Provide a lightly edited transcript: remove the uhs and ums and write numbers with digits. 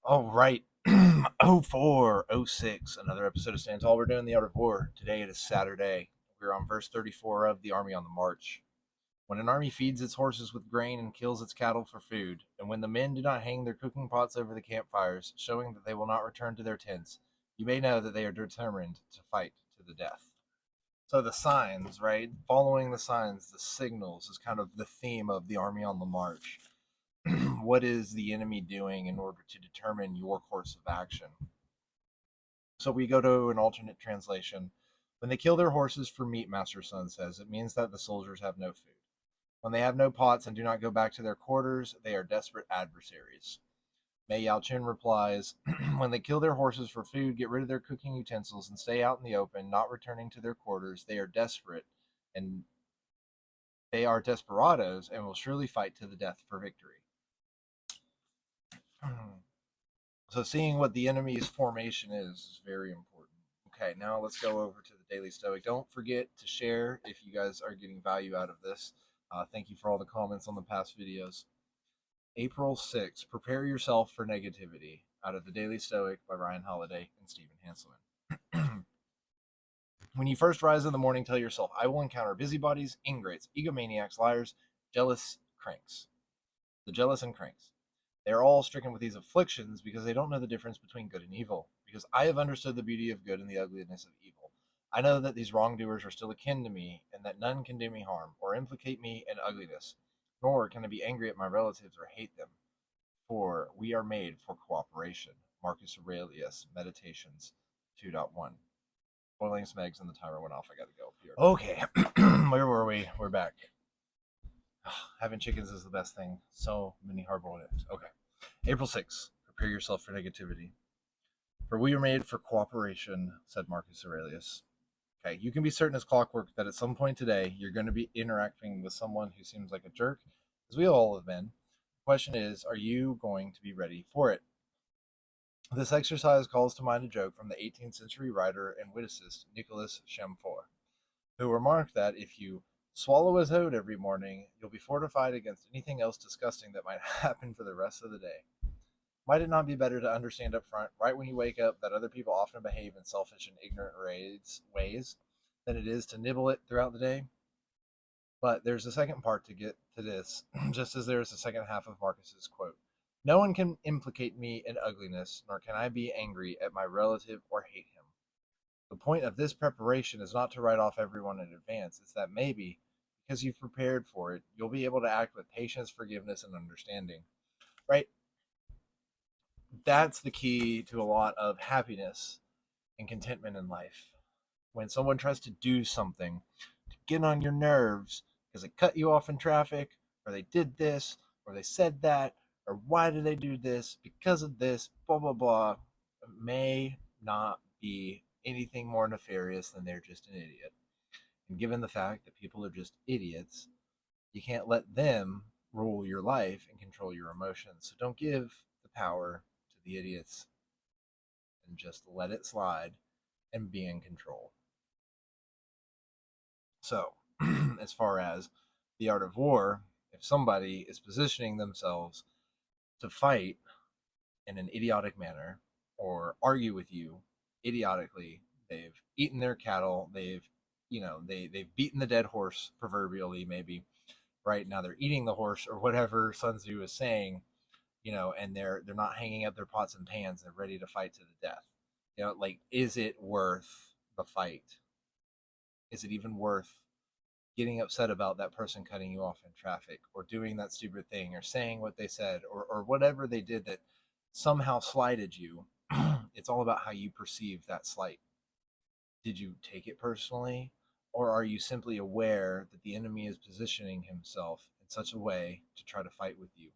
All right. 0406, another episode of Stand Tall. We're doing the Art of War. Today it is Saturday. We're on verse 34 of The Army on the March. When an army feeds its horses with grain and kills its cattle for food, and when the men do not hang their cooking pots over the campfires, showing that they will not return to their tents, you may know that they are determined to fight to the death. So the signs, right? Following the signs, the signals is kind of the theme of The Army on the March. What is the enemy doing in order to determine your course of action? So we go to an alternate translation. When they kill their horses for meat, Master Sun says, it means that the soldiers have no food. When they have no pots and do not go back to their quarters, they are desperate adversaries. Mei Yao Chen replies, when they kill their horses for food, get rid of their cooking utensils, and stay out in the open, not returning to their quarters, they are desperate and they are desperados and will surely fight to the death for victory. So seeing what the enemy's formation is very important. Okay, now let's go over to the Daily Stoic. Don't forget to share if you guys are getting value out of this. Thank you for all the comments on the past videos. April 6th, prepare yourself for negativity. Out of the Daily Stoic by Ryan Holiday and Stephen Hanselman. When you first rise in the morning, tell yourself, I will encounter busybodies, ingrates, egomaniacs, liars, jealous cranks. The jealous and cranks. They are all stricken with these afflictions because they don't know the difference between good and evil. Because I have understood the beauty of good and the ugliness of evil. I know that these wrongdoers are still akin to me, and that none can do me harm or implicate me in ugliness, nor can I be angry at my relatives or hate them. For we are made for cooperation. Marcus Aurelius, Meditations 2.1. Boiling some eggs and the timer went off. I gotta go up here. Okay, where were we? We're back. Having chickens is the best thing. So many hard-boiled eggs. Okay. April 6th. Prepare yourself for negativity. For we are made for cooperation, said Marcus Aurelius. Okay, you can be certain as clockwork that at some point today you're going to be interacting with someone who seems like a jerk, as we all have been. The question is, are you going to be ready for it? This exercise calls to mind a joke from the 18th century writer and witticist Nicholas Chamfort, who remarked that if you swallow a toad every morning, you'll be fortified against anything else disgusting that might happen for the rest of the day. Might it not be better to understand up front, right when you wake up, that other people often behave in selfish and ignorant ways than it is to nibble it throughout the day? But there's a second part to get to this, just as there is a second half of Marcus's quote. No one can implicate me in ugliness, nor can I be angry at my relative or hate him. The point of this preparation is not to write off everyone in advance. It's that maybe, because you've prepared for it, you'll be able to act with patience, forgiveness, and understanding. Right? That's the key to a lot of happiness and contentment in life. When someone tries to do something to get on your nerves because they cut you off in traffic, or they did this, or they said that, or why did they do this, because of this, blah, blah, blah, it may not be anything more nefarious than they're just an idiot. And given the fact that people are just idiots, you can't let them rule your life and control your emotions. So don't give the power to the idiots and just let it slide and be in control. So, as far as the art of war, if somebody is positioning themselves to fight in an idiotic manner or argue with you idiotically, they've eaten their cattle, they've beaten the dead horse proverbially, maybe. Right now they're eating the horse or whatever Sun Tzu is saying, and they're not hanging up their pots and pans. They're ready to fight to the death. Like, is it worth the fight? Is it even worth getting upset about that person cutting you off in traffic or doing that stupid thing or saying what they said or whatever they did that somehow slighted you? It's all about how you perceive that slight. Did you take it personally, or are you simply aware that the enemy is positioning himself in such a way to try to fight with you?